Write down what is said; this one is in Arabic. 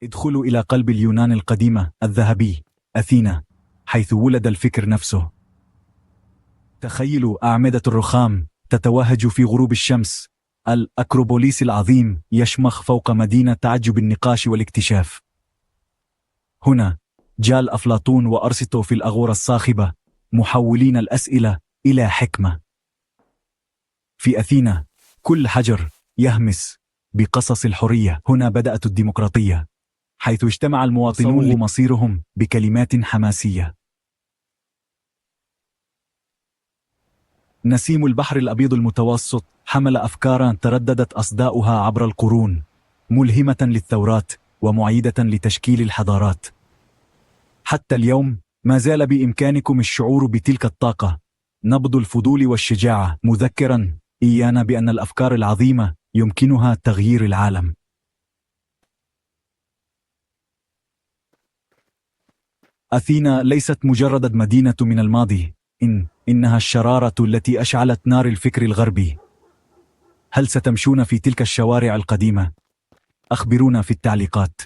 ادخلوا إلى قلب اليونان القديمة الذهبي، أثينا، حيث ولد الفكر نفسه. تخيلوا أعمدة الرخام تتوهج في غروب الشمس، الأكروبوليس العظيم يشمخ فوق مدينة تعجب النقاش والاكتشاف. هنا جال أفلاطون وأرسطو في الأغورة الصاخبة، محولين الأسئلة إلى حكمة. في أثينا كل حجر يهمس بقصص الحرية. هنا بدأت الديمقراطية، حيث اجتمع المواطنون لمصيرهم بكلمات حماسية. نسيم البحر الأبيض المتوسط حمل أفكارا ترددت أصداؤها عبر القرون، ملهمة للثورات ومعيدة لتشكيل الحضارات. حتى اليوم ما زال بإمكانكم الشعور بتلك الطاقة، نبض الفضول والشجاعة، مذكرا إيانا بأن الأفكار العظيمة يمكنها تغيير العالم. أثينا ليست مجرد مدينة من الماضي، إنها الشرارة التي أشعلت نار الفكر الغربي. هل ستمشون في تلك الشوارع القديمة؟ أخبرونا في التعليقات.